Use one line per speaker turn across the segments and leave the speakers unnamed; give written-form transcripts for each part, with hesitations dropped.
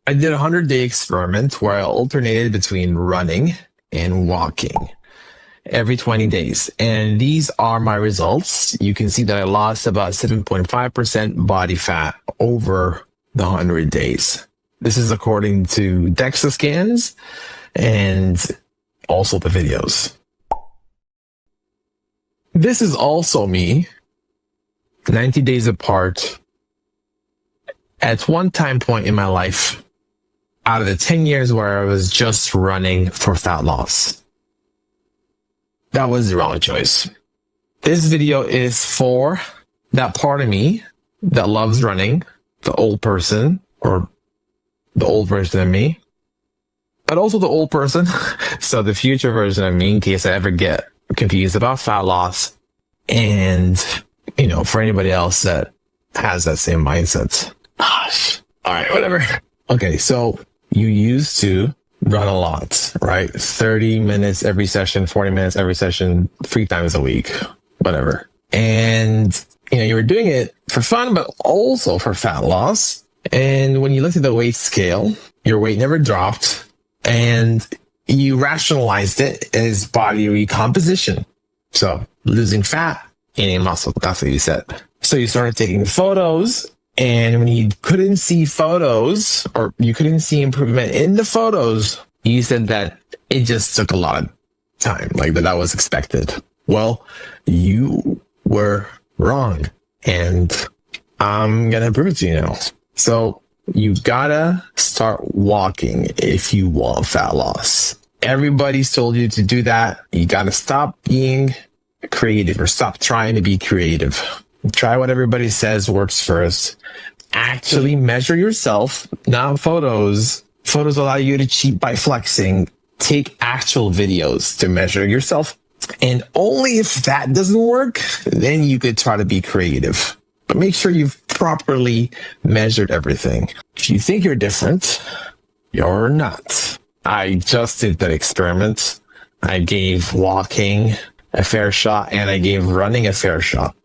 I did a 100-day experiment where I alternated between running and walking every 20 days. And these are my results. You can see that I lost about 7.5% body fat over the 100 days. This is according to DEXA scans and also the videos. This is also me, 90 days apart, at one time point in my life, out of the 10 years where I was just running for fat loss. That was the wrong choice. This video is for that part of me that loves running, the old person, or the old version of me, but also the old person, so the future version of me in case I ever get confused about fat loss, and, you know, for anybody else that has that same mindset. Gosh. All right, whatever. Okay, so you used to run a lot, right? 30 minutes every session, 40 minutes every session, 3 times a week, whatever. And, you know, you were doing it for fun, but also for fat loss. And when you looked at the weight scale, your weight never dropped, and you rationalized it as body recomposition. So losing fat, gaining muscle, that's what you said. So you started taking photos, and when you couldn't see photos, or you couldn't see improvement in the photos, you said that it just took a lot of time, like that was expected. Well, you were wrong, and I'm gonna prove it to you now. So you gotta start walking if you want fat loss. Everybody's told you to do that. You gotta stop being creative, or stop trying to be creative. Try what everybody says works first. Actually measure yourself, not photos. Photos allow you to cheat by flexing. Take actual videos to measure yourself. And only if that doesn't work, then you could try to be creative. But make sure you've properly measured everything. If you think you're different, you're not. I just did that experiment. I gave walking a fair shot, and I gave running a fair shot.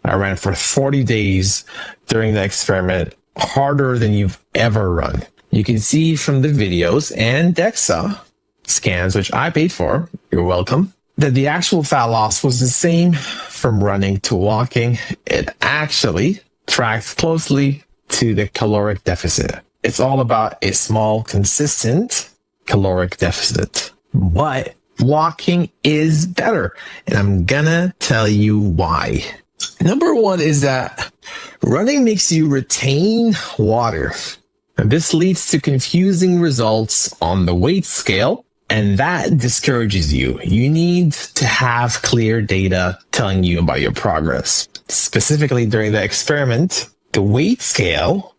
I ran for 40 days during the experiment, harder than you've ever run. You can see from the videos and DEXA scans, which I paid for, you're welcome, that the actual fat loss was the same from running to walking. It actually tracks closely to the caloric deficit. It's all about a small, consistent caloric deficit. But walking is better, and I'm gonna tell you why. Number one is that running makes you retain water. And this leads to confusing results on the weight scale, and that discourages you. You need to have clear data telling you about your progress. Specifically during the experiment, the weight scale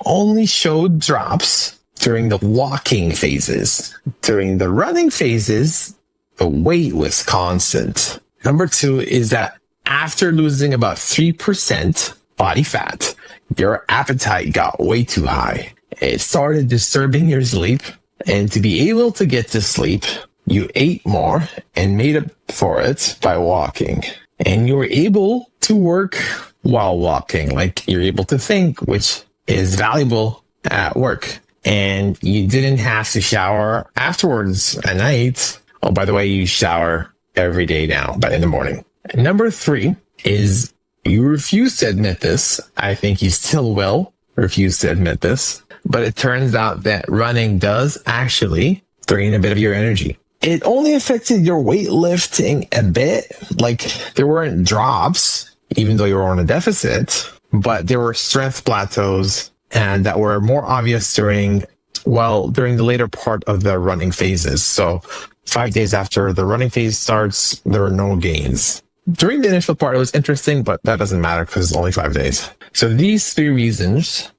only showed drops during the walking phases. During the running phases, the weight was constant. Number two is that after losing about 3% body fat, your appetite got way too high. It started disturbing your sleep, and to be able to get to sleep, you ate more and made up for it by walking. And you were able to work while walking, like you're able to think, which is valuable at work. And you didn't have to shower afterwards at night. Oh, by the way, you shower every day now, but in the morning. Number 3 is you refuse to admit this. I think you still will refuse to admit this, but it turns out that running does actually drain a bit of your energy. It only affected your weightlifting a bit. Like there weren't drops, even though you were on a deficit, but there were strength plateaus, and that were more obvious during the later part of the running phases. So 5 days after the running phase starts, there were no gains. During the initial part, it was interesting, but that doesn't matter because it's only 5 days. So these 3 reasons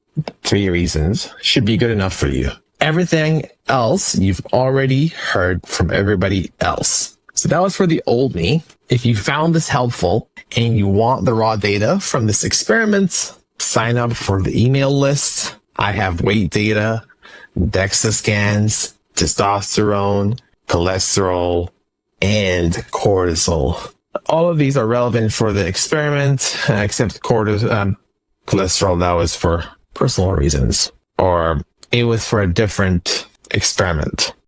should be good enough for you. Everything else you've already heard from everybody else. So that was for the old me. If you found this helpful and you want the raw data from this experiment, sign up for the email list. I have weight data, DEXA scans, testosterone, cholesterol, and cortisol. All of these are relevant for the experiment, except cholesterol, that was for personal reasons, or it was for a different experiment.